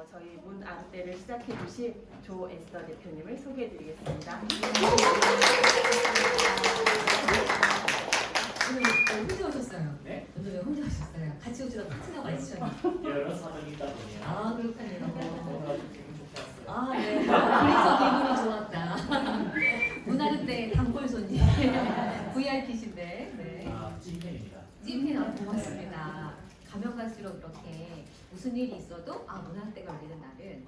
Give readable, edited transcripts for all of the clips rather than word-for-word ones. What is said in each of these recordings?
저희 문 아르떼를 시작해 주신 조 에스더 대표님을 소개해 드리겠습니다. 오늘 혼자 오셨어요? 네? 오늘 왜 혼자 오셨어요? 같이 오시다 파트너가 있으셨나요? 여러 사정이 있다 보니 아 그렇군요. 오늘 아주 기분 좋게 왔어요. 아 네. 그래서 기분이 좋았다. 문화르떼 단골 손님 VIP신데. 네. 아, 찐팬입니다. 찐팬 고맙습니다. 가면 갈수록 이렇게 무슨 일이 있어도 문화르떼가 열리는 날은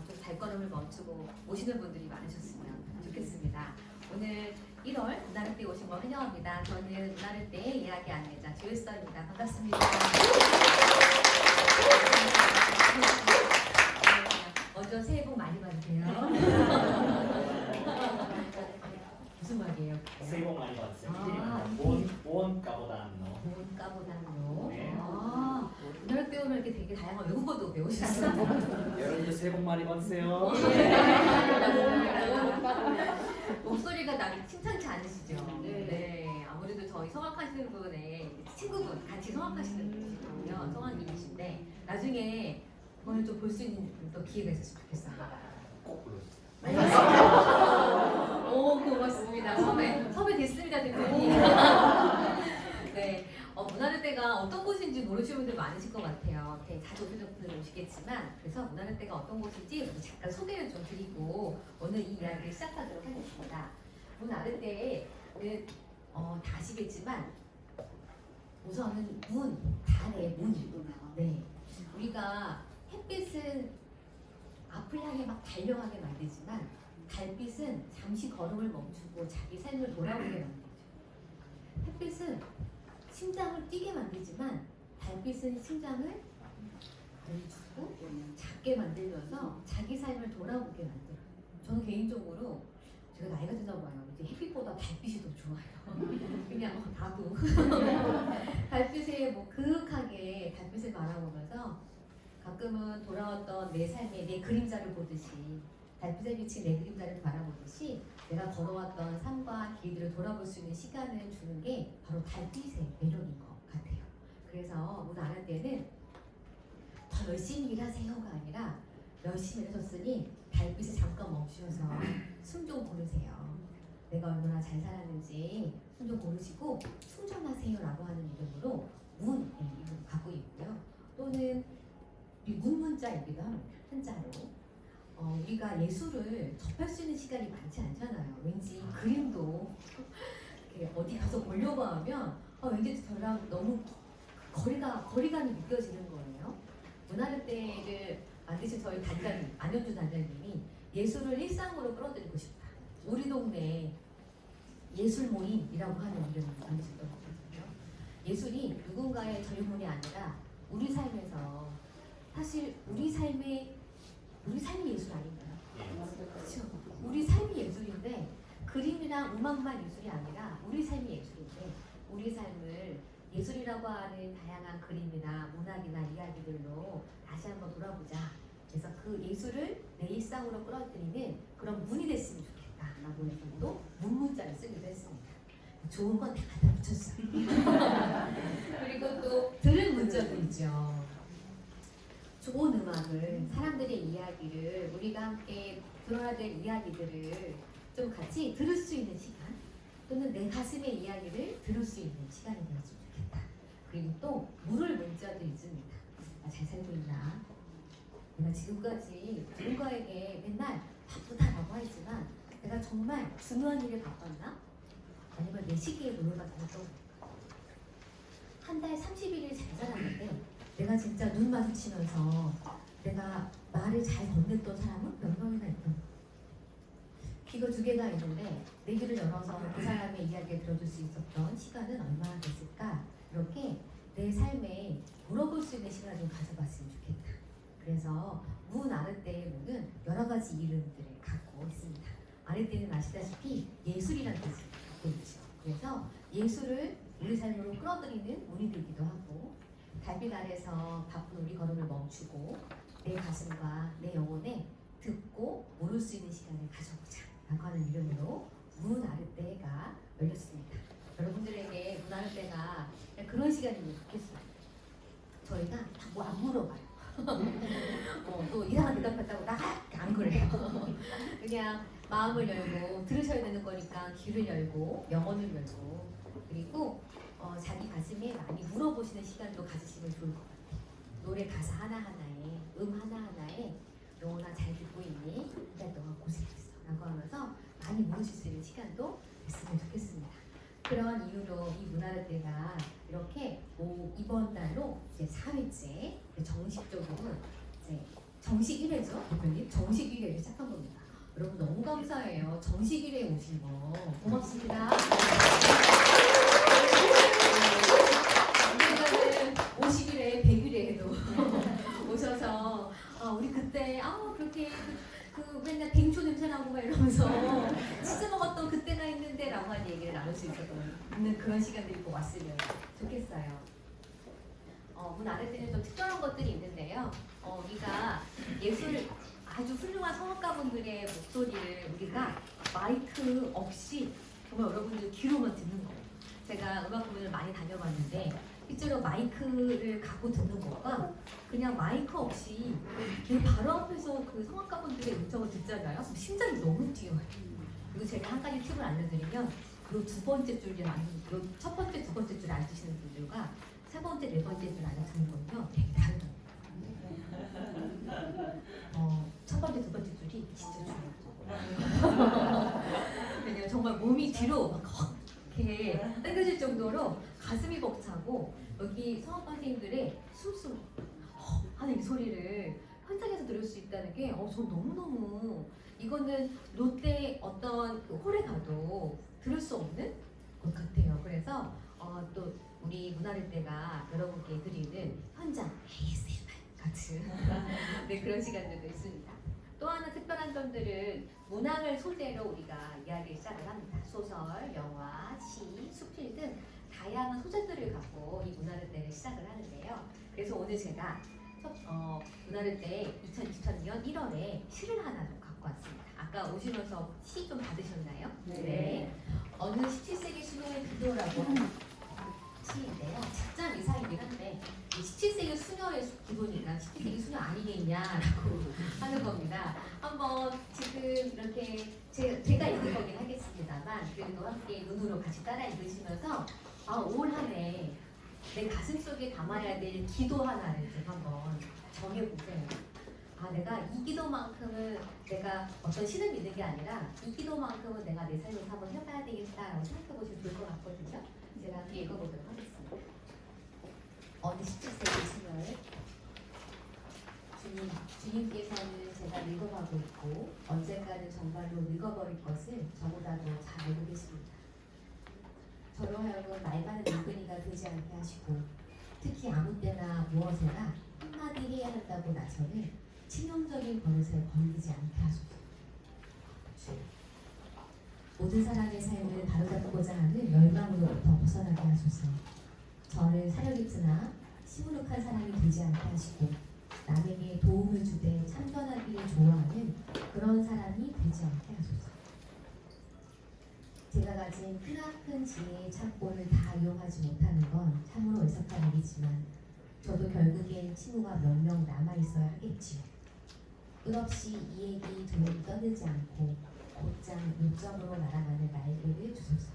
좀 발걸음을 멈추고 오시는 분들이 많으셨으면 좋겠습니다. 오늘 1월 문화르떼 오신 걸 환영합니다. 저는 문화르떼 이야기 안내자 조에스더입니다. 반갑습니다. 먼저 새해 복 많이 받으세요. 무슨 말이에요? 새해 복 많이 받으세요. 아, 무언가보다는 본가보다는요. 네. 문화르떼 오면 이렇게 되게 다양한 외국어도 배우셨어요. 여러분들 새해 복 많이 받으세요. 목소리가 나기 심상치 않으시죠? 네. 네. 아무래도 저희 성악하시는 분의 친구분, 같이 성악하시는 분이시거든요. 성악인이신데 나중에 오늘 좀 볼 수 있는 또 기회가 있었으면 좋겠어요. 꼭 불러주세요. 오 고맙습니다. 섭외 됐습니다 대표님. 네. 문화르떼가 어떤 곳인지 모르시는 분들 많으실 것 같아요. 이렇게 자주 오시는 분들 오시겠지만 그래서 문화르떼가 어떤 곳인지 잠깐 소개를 좀 드리고 오늘 이 이야기를 시작하도록 하겠습니다. 문화르떼는 다 아시겠지만 우선은 달의 문이고 네. 우리가 햇빛은 앞을 향해 막 달려가게 만들지만 달빛은 잠시 걸음을 멈추고 자기 삶을 돌아보게 만들죠. 햇빛은 심장을 뛰게 만들지만 달빛은 심장을 멈추고 작게 만들면서 자기 삶을 돌아보게 만들어요. 저는 개인적으로 제가 나이가 드나 봐요. 이제 햇빛보다 달빛이 더 좋아요. 그냥 나도 달빛에 그윽하게 달빛을 바라보면서 가끔은 돌아왔던 내 삶의 내 그림자를 보듯이 달빛에 비친 내 그림자를 바라보듯이 내가 걸어왔던 삶과 길들을 돌아볼 수 있는 시간을 주는 게 바로 달빛의 매력인 것 같아요. 그래서 문화르떼는 더 열심히 일하세요가 아니라 열심히 일하셨으니 달빛에 잠깐 멈추셔서 숨 좀 고르세요. 내가 얼마나 잘 살았는지 숨 좀 고르시고 충전하세요라고 하는 이름으로 문의 이름 갖고 있고요. 또는 문문자이기도 합니다. 한자로. 우리가 예술을 접할 수 있는 시간이 많지 않잖아요. 왠지 그림도 이렇게 어디 가서 보려고 하면 왠지 저랑 너무 거리감이 느껴지는 거예요. 문화르떼를 만드신 저희 단장님, 안현주 단장님이 예술을 일상으로 끌어들이고 싶다. 우리 동네 예술 모임이라고 하는 이름을 만드셨던 거거든요. 예술이 누군가의 젊음이 아니라 우리 삶에서 사실 우리 삶이 예술 아닌가요? 그렇죠. 우리 삶이 예술인데 그림이랑 음악만 예술이 아니라 우리 삶이 예술인데 우리 삶을 예술이라고 하는 다양한 그림이나 문학이나 이야기들로 다시 한번 돌아보자. 그래서 그 예술을 내 일상으로 끌어들이는 그런 문이 됐으면 좋겠다라고 해서 또 문문자를 쓰기도 했습니다. 좋은 건 다 갖다 붙였어요. 그리고 또 들을 문자도 있죠. 좋은 음악을, 사람들의 이야기를, 우리가 함께 들어야 될 이야기들을 좀 같이 들을 수 있는 시간, 또는 내 가슴의 이야기를 들을 수 있는 시간이 되었으면 좋겠다. 그리고 또 물을 문자도 있습니다. 나 잘 살고 있나? 내가 지금까지 누군가에게 맨날 바쁘다라고 하지만 내가 정말 중요한 일에 바빴나? 아니면 내 시기에 놀러가 다녔던 한 달 30일을 잘 살았는데 내가 진짜 눈 마주치면서 내가 말을 잘 건넸던 사람은 몇 명이나 있던 귀가 2개가 있는데 내 귀를 열어서 그 사람의 이야기를 들어줄 수 있었던 시간은 얼마나 됐을까? 이렇게 내 삶에 물어볼 수 있는 시간을 좀 가져봤으면 좋겠다. 그래서 문아르떼의 문은 여러 가지 이름들을 갖고 있습니다. 아르떼는 아시다시피 예술이라는 뜻을 갖고 있죠. 그래서 예술을 우리 삶으로 끌어들이는 문이 되기도 하고 달빛 아래서 바쁜 우리 걸음을 멈추고 내 가슴과 내 영혼에 듣고 모를 수 있는 시간을 가져보자 라고 하는 이름으로 문아르떼가 열렸습니다. 여러분들에게 문아르떼가 그런 시간이면 좋겠어요. 저희가 다 뭐 안 물어봐요. 또 이상한 대답했다고 안 그래요. 그냥 마음을 열고 들으셔야 되는 거니까 귀를 열고 영혼을 열고 그리고 자기 가슴에 많이 물어보시는 시간도 가지시면 좋을 것 같아요. 노래 가사 하나하나에 하나하나에 영혼아 잘 듣고 있니? 한 동안 고생했어 라고 하면서 많이 물으실 수 있는 시간도 됐으면 좋겠습니다. 그런 이유로 이 문화를 때가 이렇게 이번 달로 이제 4회째 정식적으로 이제 정식 1회죠, 대표님. 정식 1회를 시작한 겁니다. 여러분 너무 감사해요. 정식 1회에 오신 거 고맙습니다. 언젠가는 50일에 100일에도 오셔서 우리 그때 그렇게 그 맨날 뱅초 냄새 나고 막 이러면서 진짜 먹었던 그때가 있는데 라고 하는 얘기를 나눌 수 있는 그런 시간들이 꼭 왔으면 좋겠어요. 문 아래 때는 좀 특별한 것들이 있는데요. 우리가 아주 훌륭한 성악가분들의 목소리를 우리가 마이크 없이 정말 여러분들 귀로만 듣는 거예요. 제가 음악 공연을 많이 다녀봤는데 실제로 마이크를 갖고 듣는 것과 그냥 마이크 없이 그 바로 앞에서 그 성악가분들의 음성을 듣잖아요. 그럼 심장이 너무 뛰어요. 그리고 제가 한 가지 팁을 알려드리면 그 두 번째 첫 번째, 두 번째 줄 앉으시는 분들과 세 번째, 네 번째 줄 앉으시는 건요 되게 다르다. 첫 번째, 두 번째 줄이 진짜 중요하죠. 왜냐면 정말 몸이 뒤로 막 이렇게 당겨질 정도로 가슴이 벅차고 여기 성악가 선생님들의 숨소리 하는 이 소리를 현장에서 들을 수 있다는 게 전 너무너무 이거는 롯데 어떤 그 홀에 가도 들을 수 없는 것 같아요. 그래서 또 우리 문화를 때가 여러분께 드리는 현장 ASMR 같은 네, 그런 시간들도 있습니다. 또 하나 특별한 점들은 문학을 소재로 우리가 이야기를 시작을 합니다. 소설, 영화, 시, 수필 등 다양한 소재들을 갖고 이 문화를 때를 시작을 하는데요. 그래서 오늘 제가 문화를 때 2023년 1월에 시를 하나 갖고 왔습니다. 아까 오시면서 시 좀 받으셨나요? 네. 어느 17세기 수녀의 기도라고 하는 시인데요. 책장 이상이긴 한데 17세기 수녀의 기도니까 17세기 수녀 아니겠냐라고 하는 겁니다. 한번 지금 이렇게 제가 읽을 거긴 하겠습니다만 그래도 함께 눈으로 같이 따라 읽으시면서 올 한 해 내 가슴 속에 담아야 될 기도 하나를 좀 한번 정해보세요. 내가 이 기도만큼은 내가 어떤 신을 믿는 게 아니라 이 기도만큼은 내가 내 삶에서 한번 해봐야 되겠다라고 생각해보시면 좋을 것 같거든요. 제가 함께 읽어보도록 하겠습니다. 어느 17세기 수녀의 주님께서는 제가 늙어가고 있고 언젠가는 정말로 늙어버릴 것을 저보다도 잘 알고 계십니다. 저로 하여금 말 많은 늙은이가 되지 않게 하시고 특히 아무 때나 무엇에나 한마디 해야 한다고 나서는 치명적인 버릇에 걸리지 않게 하소서. 모든 사람의 삶을 바로잡고자 하는 열망으로부터 벗어나게 하소서. 저를 사려깊으나 시무룩한 사람이 되지 않게 하시고 남에게 도움을 주되 참견하기를 좋아하는 그런 사람이 되지 않게 하소서. 제가 가진 크나큰 지혜의 창고를 다 이용하지 못하는 건 참으로 애석한 일이지만 저도 결국엔 친구가 몇 명 남아있어야 하겠지요. 끝없이 이 얘기 조용히 떠들지 않고 곧장 요점으로 날아가는 날개를 주소서.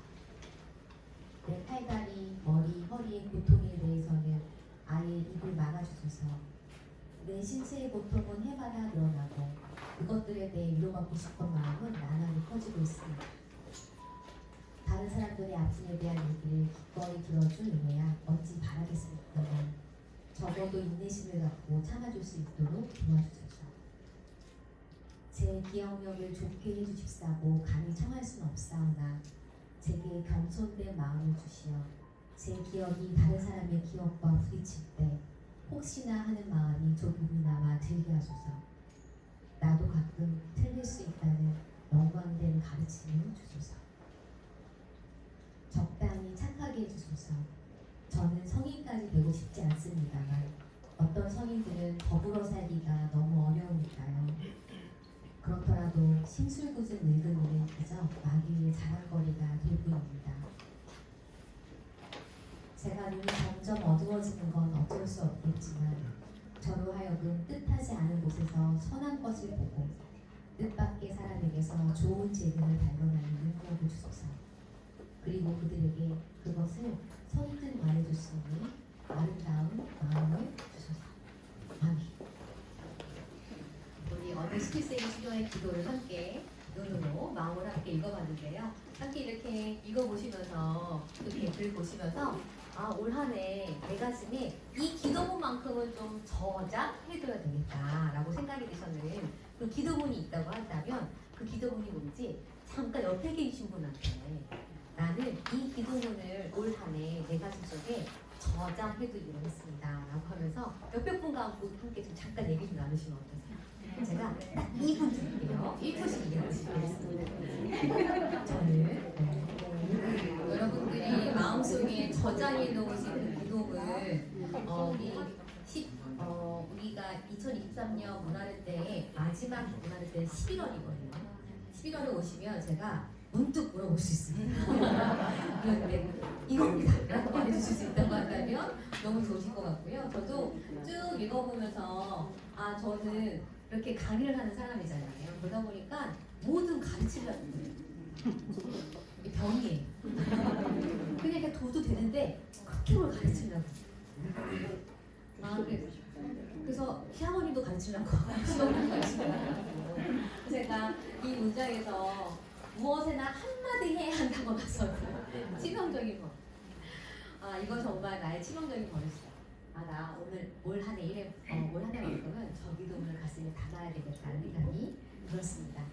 내 팔다리, 머리, 허리의 고통에 대해서는 아예 입을 막아주소서. 내 신체의 고통은 해마다 늘어나고 그것들에 대해 위로받고 싶은 마음은 나날이 커지고 있습니다. 다른 사람들의 아픔에 대한 얘기를 기꺼이 들어줄 은혜야 어찌 바라겠습니까만 적어도 인내심을 갖고 참아줄 수 있도록 도와주소서. 제 기억력을 좋게 해주십사고 감히 청할 수는 없사오나 제게 겸손된 마음을 주시어 제 기억이 다른 사람의 기억과 부딪힐 때 혹시나 하는 마음이 조금이나마 들게 하소서. 나도 가끔 틀릴 수 있다는 영광된 가르침을 주소서. 적당히 착하게 해주소서. 저는 성인까지 되고 싶지 않습니다만 어떤 성인들은 더불어 살기가 너무 어려우니까요. 그렇더라도 심술궂은 늙은이는 그저 마귀의 자랑거리가 될 뿐입니다. 제가 눈이 점점 어두워지는 건 어쩔 수 없겠지만 저로 하여금 뜻하지 않은 곳에서 선한 것을 보고 뜻밖의 사람에게서 좋은 재능을 발견하는 능력을 주소서. 그리고 그들에게 그것을 선뜻 말해줄 수 있는 아름다운 마음을 주소서. 아멘. 우리 어느 17세기 수녀의 기도를 함께 눈으로 마음을 함께 읽어봤는데요. 함께 이렇게 읽어보시면서 이렇게 글 보시면서 올 한해 내 가슴에 이 기도문만큼은 좀 저장해둬야 되겠다라고 생각이 드셨는 그 기도문이 있다고 한다면 그 기도문이 뭔지 잠깐 옆에 계신 분한테 나는 이 기도문을 올 한해 내 가슴 속에 저장해두기로 했습니다 라고 하면서 옆에 분과 함께 좀 잠깐 얘기 좀 나누시면 어떠세요? 제가 딱 2분 드릴게요. 1분씩 이해하시겠습니다. 저는 여러분들이 마음속에 저장해 놓으신 그 기도를 우리가 2023년 문화를 때 마지막 문화를 때 11월이거든요. 11월에 오시면 제가 문득 물어볼 수 있습니다. 그런데 이겁니다. 라고 말해주실 수 있다고 한다면 너무 좋으실 것 같고요. 저도 쭉 읽어보면서 저는 이렇게 강의를 하는 사람이잖아요. 그러다 보니까 모든 가르치려고 해요. 이 병이에요. 그냥 이렇게 둬도 되는데 그렇게 뭘 가르치려고. 그래서 시아버님도 가르치려고 시어머니도 가르치려고. 제가 이 문장에서 무엇에나 한마디 해야 한다고 봐서 치명적인 거. 이거 정말 나의 치명적인 버릇이야. 나 오늘 올 한 해 올 한 해만큼은 저 기도문을 가슴에 담아야 되겠다는 생각이 들었습니다.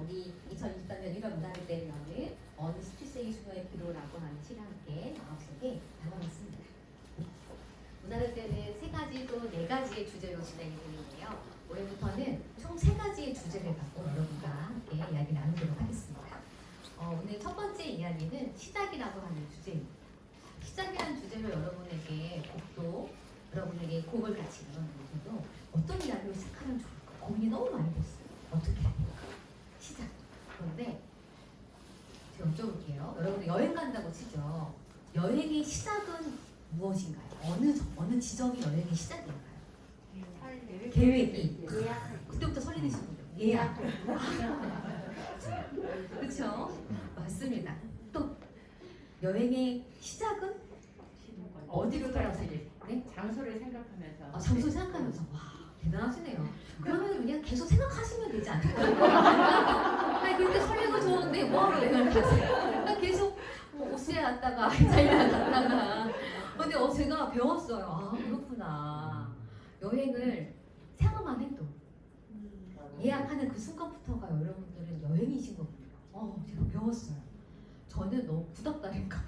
우리 2023년 1월 문화를 때는 어느 17세기 수녀의 기도라고 하는 시를 함께 마음속에 담아봤습니다. 문화를 때는 3가지 또 4가지의 주제로 진행이 되는데요. 올해부터는 총 3가지의 주제를 갖고 여러분과 함께 이야기 나누도록 하겠습니다. 오늘 첫 번째 이야기는 시작이라고 하는 주제입니다. 시작이라는 주제로 여러분에게 여러분에게 곡을 같이 읽어드리고도 어떤 이야기로 시작하면 좋을까 고민이 너무 많이 됐어요. 어떻게 해야 될까? 시작. 그런데 제가 여쭤볼게요. 여러분들 여행 간다고 치죠. 여행의 시작은 무엇인가요? 어느 지점이 여행의 시작인가요? 계획이. 그때부터 설레시는 거예요. 예약. 그렇죠? 맞습니다. 또 여행의 시작은 어디부터라고 생각해요? 네? 장소를 생각하면서. 장소 생각하면서 와 대단하시네요. 그러면 그냥 계속 생각하시면 되지 않을까요? 아니 그렇게 설레고 좋은데 뭐하러 여행을 가세요? 계속 오스트리아 갔다가 이탈리아 갔다가 근데 제가 배웠어요. 그렇구나. 여행을 생각만 해도 예약하는 그 순간부터가 여러분들은 여행이신 거군요. 제가 배웠어요. 저는 너무 굳었다니까.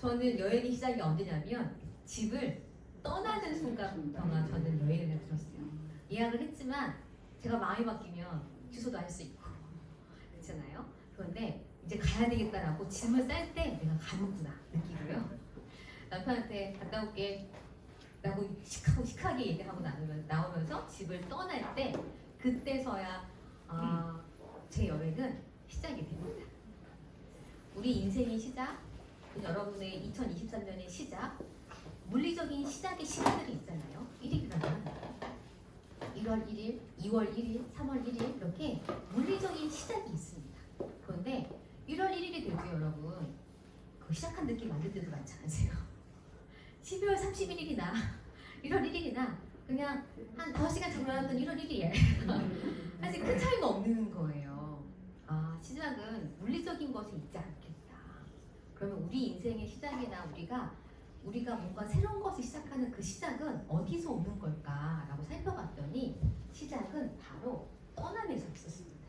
저는 여행의 시작이 언제냐면 집을 떠나는 순간부터가 저는 여행을 들었어요. 예약을 했지만 제가 마음이 바뀌면 취소도 할 수 있고 그렇잖아요. 그런데 이제 가야 되겠다라고 짐을 쌀 때 내가 가는구나 느끼고요. 남편한테 갔다 올게 라고 시크하게 얘기하고 나오면서 집을 떠날 때 그때서야 제 여행은 시작이 됩니다. 우리 인생의 시작, 여러분의 2023년의 시작, 물리적인 시작의 시간들이 있잖아요. 1일이라면 1월 1일, 2월 1일, 3월 1일 이렇게 물리적인 시작이 있습니다. 그런데 1월 1일이 되고 여러분 그 시작한 느낌 만들 때도 많지 않으세요? 12월 31일이나 1월 1일이나 그냥 한 5시간 잠들었던 1월 1일이에요. 사실 큰 차이가 없는 거예요. 시작은 물리적인 것이 있지 않겠다. 그러면 우리 인생의 시작이나 우리가 뭔가 새로운 것을 시작하는 그 시작은 어디서 오는 걸까라고 살펴봤더니 시작은 바로 떠남에서 있었습니다.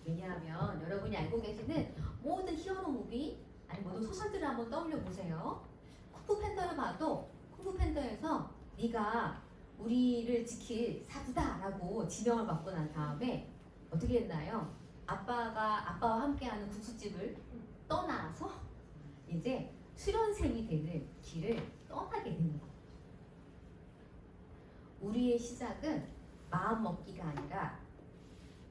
왜냐하면 여러분이 알고 계시는 모든 히어로 무비 아니 모든 소설들을 한번 떠올려 보세요. 쿵푸 팬더를 봐도 쿵푸 팬더에서 네가 우리를 지킬 사부다라고 지명을 받고 난 다음에 어떻게 했나요? 아빠와 함께하는 국수집을 떠나서 이제 수련생이 되는 길을 떠나게 되는 겁니다. 우리의 시작은 마음 먹기가 아니라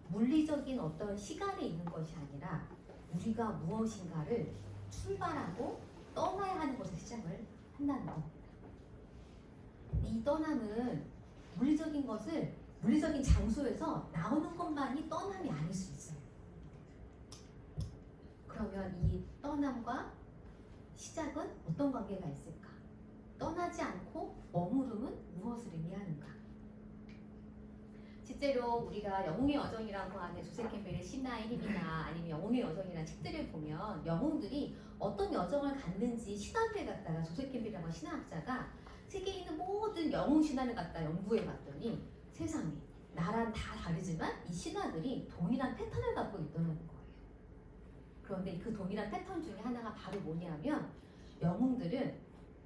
물리적인 어떤 시간에 있는 것이 아니라 우리가 무엇인가를 출발하고 떠나야 하는 것을 시작을 한다는 겁니다. 이 떠남은 물리적인 장소에서 나오는 것만이 떠남이 아닐 수 있어요. 그러면 이 떠남과 시작은 어떤 관계가 있을까? 떠나지 않고 머무름은 무엇을 의미하는가? 실제로 우리가 영웅의 여정이라고 하는 조셉 캠벨의 신화의 힘이나 아니면 영웅의 여정이라는 책들을 보면 영웅들이 어떤 여정을 갔는지 신화를 갖다가 조셉 캠벨이라는 신화학자가 세계에 있는 모든 영웅 신화를 갖다 연구해 봤더니 세상에 나란 다 다르지만 이 신화들이 동일한 패턴을 갖고 있더라는 거예요. 그런데 그 동일한 패턴 중에 하나가 바로 뭐냐면 영웅들은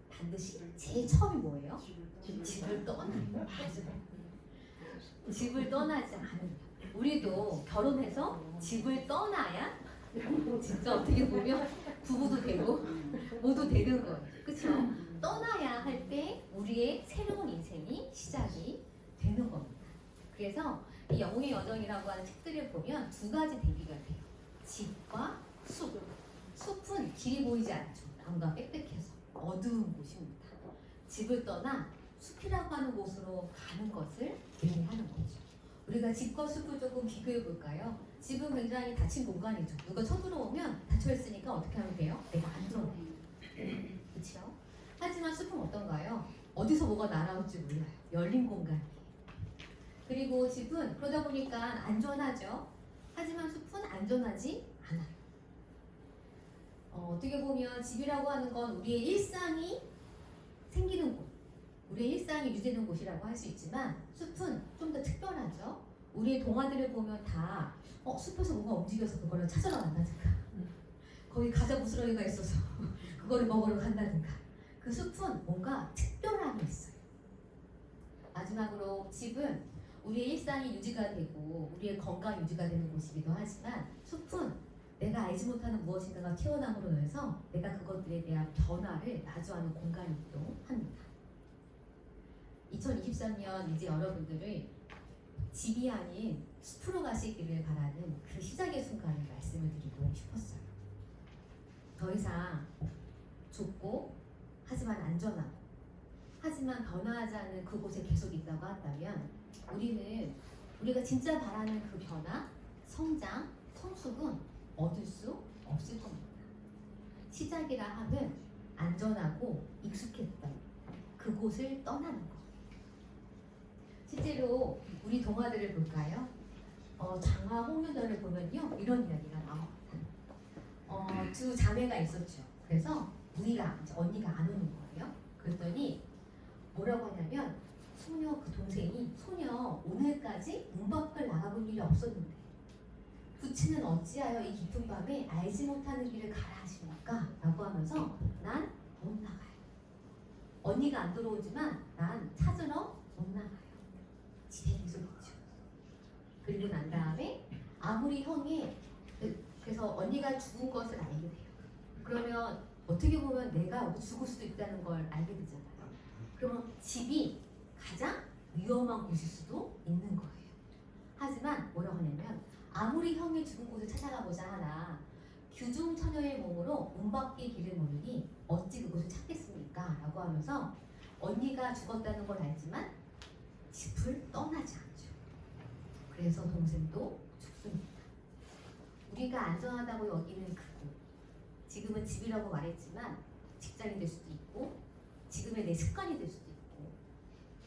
반드시 제일 처음이 뭐예요? 집을 떠나는 거예요. 집을 떠나지 않으면 우리도 결혼해서 집을 떠나야 진짜 어떻게 보면 부부도 되고 모두 되는 거예요. 그렇죠? 떠나야 할 때 우리의 새로운 인생이 시작이 되는 겁니다. 그래서 이 영웅의 여정이라고 하는 책들을 보면 두 가지 대비가 돼요. 집과 숲. 숲은 길이 보이지 않죠. 나무가 빽빽해서 어두운 곳입니다. 집을 떠나 숲이라고 하는 곳으로 가는 것을 의미하는 거죠. 우리가 집과 숲을 조금 비교해 볼까요? 집은 굉장히 닫힌 공간이죠. 누가 쳐들어오면 닫혀 있으니까 어떻게 하면 돼요? 내가 안전해. 그렇죠? 하지만 숲은 어떤가요? 어디서 뭐가 날아올지 몰라요. 열린 공간. 그리고 집은 그러다 보니까 안전하죠. 하지만 숲은 안전하지 않아요. 어떻게 보면 집이라고 하는 건 우리의 일상이 생기는 곳, 우리의 일상이 유지되는 곳이라고 할 수 있지만 숲은 좀 더 특별하죠. 우리의 동화들을 보면 다 숲에서 뭔가 움직여서 그거를 찾으러 간다든가 거기 가자 부스러기가 있어서 그거를 먹으러 간다든가 그 숲은 뭔가 특별함이 있어요. 마지막으로 집은 우리의 일상이 유지가 되고 우리의 건강 유지가 되는 곳이기도 하지만 숲은 내가 알지 못하는 무엇인가가 튀어나옴으로 해서 내가 그것들에 대한 변화를 마주하는 공간이기도 합니다. 2023년 이제 여러분들을 집이 아닌 숲으로 가시기를 바라는 그 시작의 순간을 말씀을 드리고 싶었어요. 더 이상 좁고 하지만 안전하고 하지만 변화하지 않는 그곳에 계속 있다고 한다면 우리가 진짜 바라는 그 변화, 성장, 성숙은 얻을 수 없을 겁니다. 시작이라 함은 안전하고 익숙했던 그곳을 떠나는 것. 실제로 우리 동화들을 볼까요? 장화 홍련전을 보면요 이런 이야기가 나옵니다. 두 자매가 있었죠. 그래서 언니가 안 오는 거예요. 그랬더니 뭐라고 하냐면 그 동생이 소녀 오늘까지 문 밖을 나가본 일이 없었는데 부친은 어찌하여 이 깊은 밤에 알지 못하는 길을 가라 하십니까? 라고 하면서 난 못 나가요. 언니가 안 들어오지만 난 찾으러 못 나가요. 집에 계속 있죠. 그리고 난 다음에 아무리 그래서 언니가 죽은 것을 알게 돼요. 그러면 어떻게 보면 내가 여기 죽을 수도 있다는 걸 알게 되잖아요. 그러면 집이 가장 위험한 곳일 수도 있는 거예요. 하지만 뭐라고 하냐면 아무리 형이 죽은 곳을 찾아가보자 하나 규중 처녀의 몸으로 문 밖의 길을 모르니 어찌 그곳을 찾겠습니까? 라고 하면서 언니가 죽었다는 걸 알지만 집을 떠나지 않죠. 그래서 동생도 죽습니다. 우리가 안전하다고 여기는 그곳, 지금은 집이라고 말했지만 직장이 될 수도 있고 지금의 내 습관이 될 수도 있고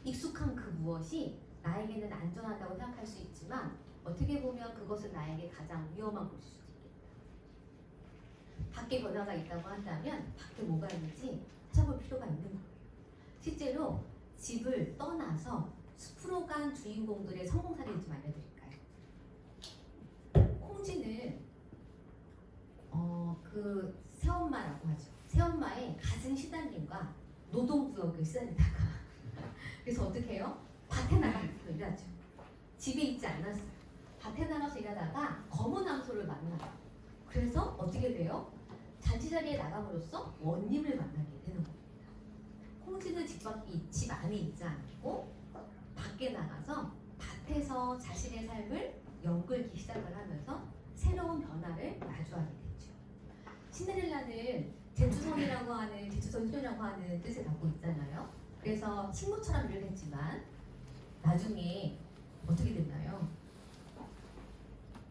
익숙한 그 무엇이 나에게는 안전하다고 생각할 수 있지만 어떻게 보면 그것은 나에게 가장 위험한 곳일 수도 있겠다. 밖에 변화가 있다고 한다면 밖에 뭐가 있는지 찾아볼 필요가 있는 거예요. 실제로 집을 떠나서 숲으로 간 주인공들의 성공 사례를 좀 알려드릴까요? 콩쥐는 그 새엄마라고 하죠. 새엄마의 가진 시달림과 노동부역을 시달리다가 그래서 어떻게 해요? 밭에 나가서 일하죠. 집에 있지 않았어요. 밭에 나가서 일하다가 검은 암소를 만나요. 그래서 어떻게 돼요? 잔치자리에 나감으로써 원님을 만나게 되는 겁니다. 콩쥐는 집 안에 있지 않고 밖에 나가서 밭에서 자신의 삶을 연끌기 시작을 하면서 새로운 변화를 마주하게 됐죠. 신데렐라는 제추성이라고 하는 제추성 소녀라고 하는 뜻을 갖고 있잖아요. 그래서 그래서 식모처럼 일을 했지만 나중에 어떻게 됐나요?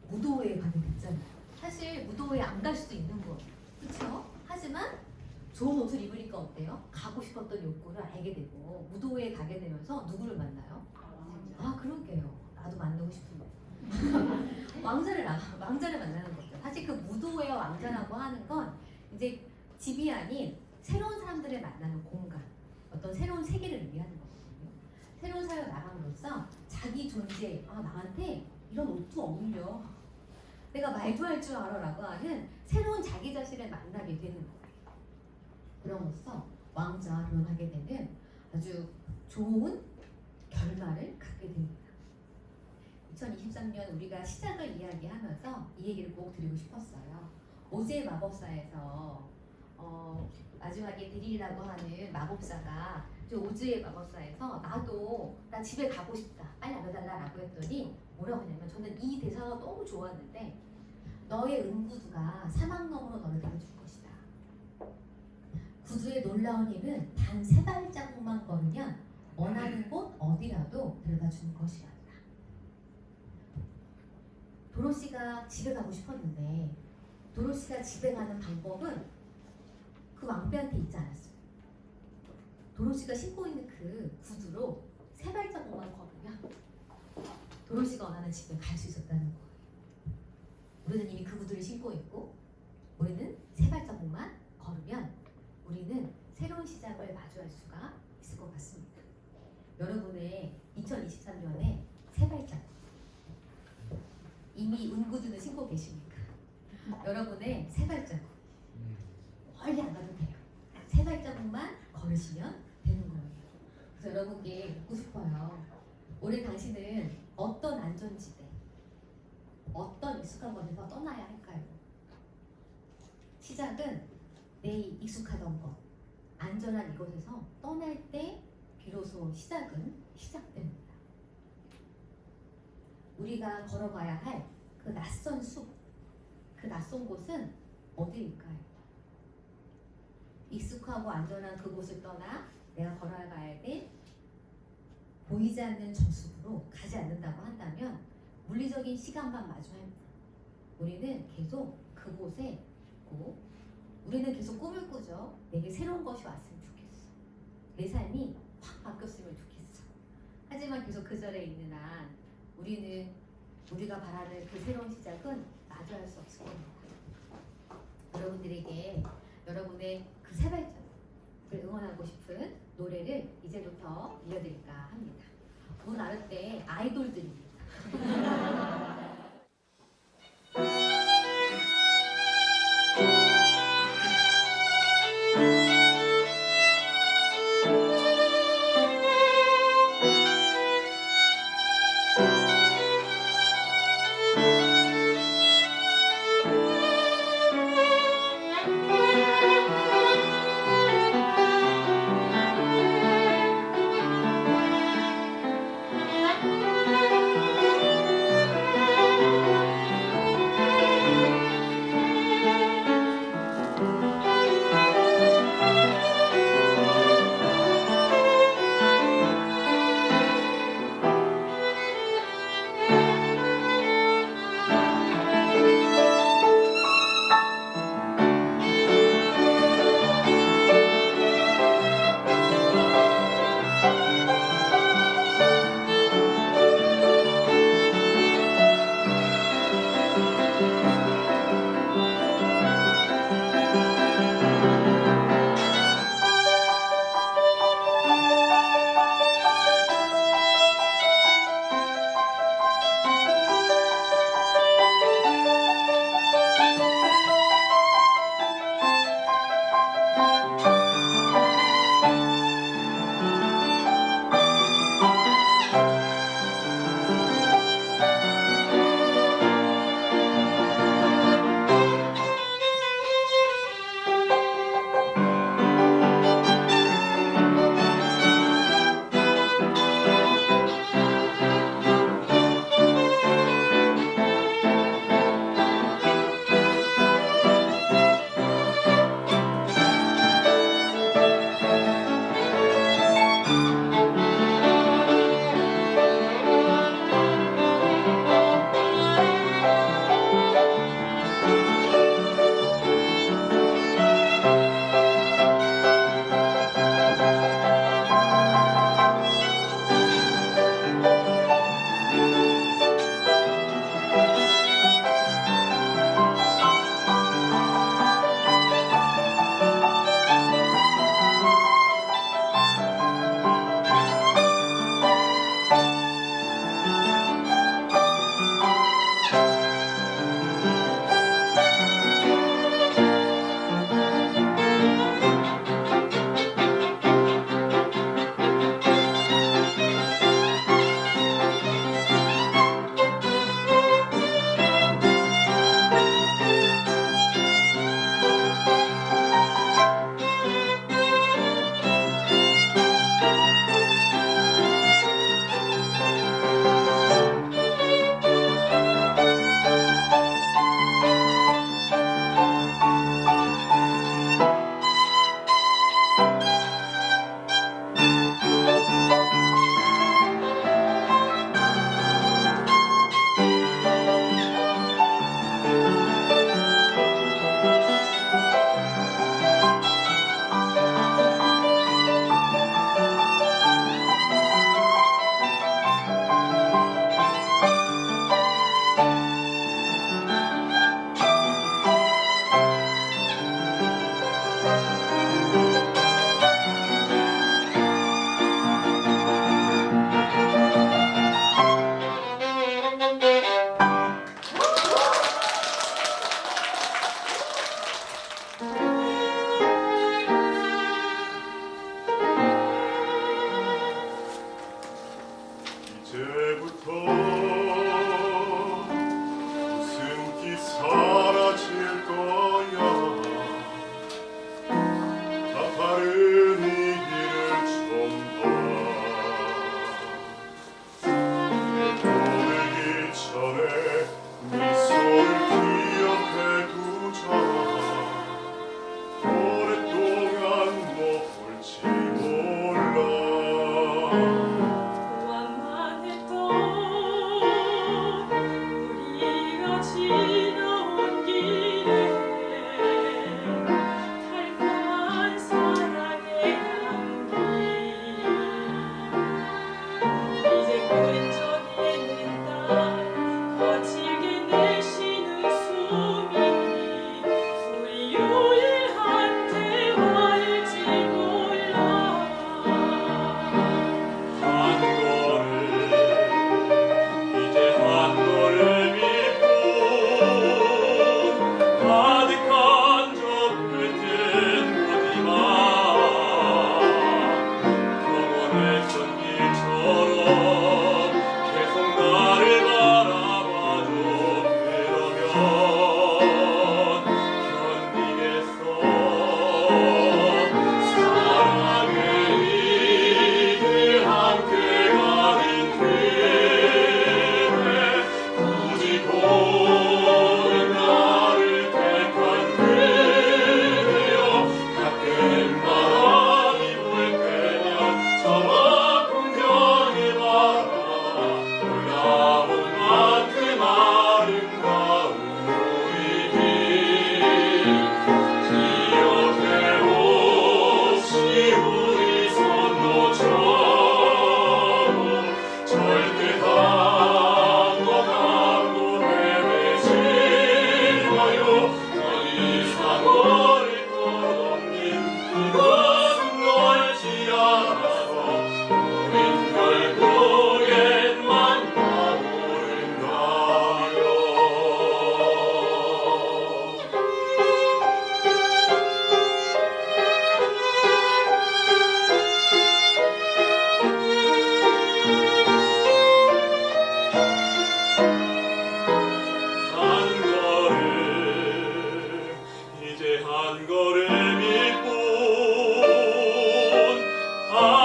무도회에 가게 됐잖아요. 사실 무도회에 안 갈 수도 있는 거예요. 그렇죠? 하지만 좋은 옷을 입으니까 어때요? 가고 싶었던 욕구를 알게 되고 무도회에 가게 되면서 누구를 만나요? 아 그러게요. 나도 만나고 싶은데. 왕자를 만나는 거죠. 사실 그 무도회와 왕자라고 하는 건 이제 집이 아닌 새로운 사람들을 만나는 공간, 어떤 새로운 세계를 의미하는 거거든요. 새로운 사회로 나감으로써 자기 존재, 아 나한테 이런 옷도 어울려. 내가 말도 할 줄 알아라고 하는 새로운 자기 자신을 만나게 되는 거예요. 그럼으로써 왕자로 하게 되는 아주 좋은 결말을 갖게 됩니다. 2023년 우리가 시작을 이야기하면서 이 얘기를 꼭 드리고 싶었어요. 오즈의 마법사에서 마지막에 드릴이라고 하는 마법사가 오즈의 마법사에서 나 집에 가고 싶다 빨리 알려달라라고 했더니 뭐라고 하냐면 저는 이 대사가 너무 좋았는데 너의 은구두가 사막 너머로 너를 데려줄 것이다. 구두의 놀라운 힘은 단 3발자국만 걸으면 원하는 곳 어디라도 데려다 주는 것이란다. 도로시가 집에 가고 싶었는데 도로시가 집에 가는 방법은 그 왕비한테 있지 않았어요. 도로시가 신고 있는 그 구두로 3발자국만 걸으면 도로시가 원하는 집에 갈 수 있었다는 거예요. 우리는 이미 그 구두를 신고 있고 우리는 3발자국만 걸으면 우리는 새로운 시작을 마주할 수가 있을 것 같습니다. 여러분의 2023년에 3발자국 이미 은구두는 신고 계십니까? 여러분의 3발자국 멀리 안 가도 돼요. 3발자국만 걸으시면 되는 거예요. 그래서 여러분께 묻고 싶어요. 올해 당신은 어떤 안전지대, 어떤 익숙한 곳에서 떠나야 할까요? 시작은 내 익숙하던 것, 안전한 이곳에서 떠날 때 비로소 시작은 시작됩니다. 우리가 걸어가야 할 그 낯선 숲, 그 낯선 곳은 어디일까요? 익숙하고 안전한 그곳을 떠나 내가 걸어가야 될 보이지 않는 저 숲으로 가지 않는다고 한다면 물리적인 시간만 마주할 뿐 우리는 계속 그곳에 있고 우리는 계속 꿈을 꾸죠. 내게 새로운 것이 왔으면 좋겠어. 내 삶이 확 바뀌었으면 좋겠어. 하지만 계속 그 자리에 있는 한 우리가 바라는 그 새로운 시작은 마주할 수 없을 겁니다. 여러분들에게 여러분의 그 3발자국을 응원하고 싶은 노래를 이제부터 들려드릴까 합니다. 문 나를 때 아이돌들입니다.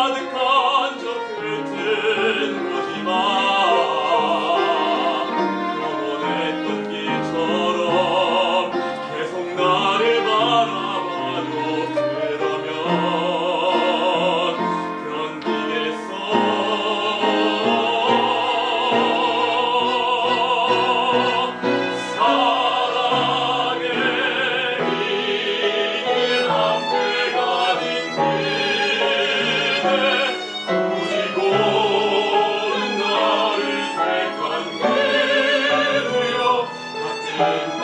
가득한 저 끝은 보지마 영원했던 길처럼 계속 나를 바라봐줘 그러면 견디겠어 사랑의 이름 함께가 오지고는 나를 택한 그대여 같은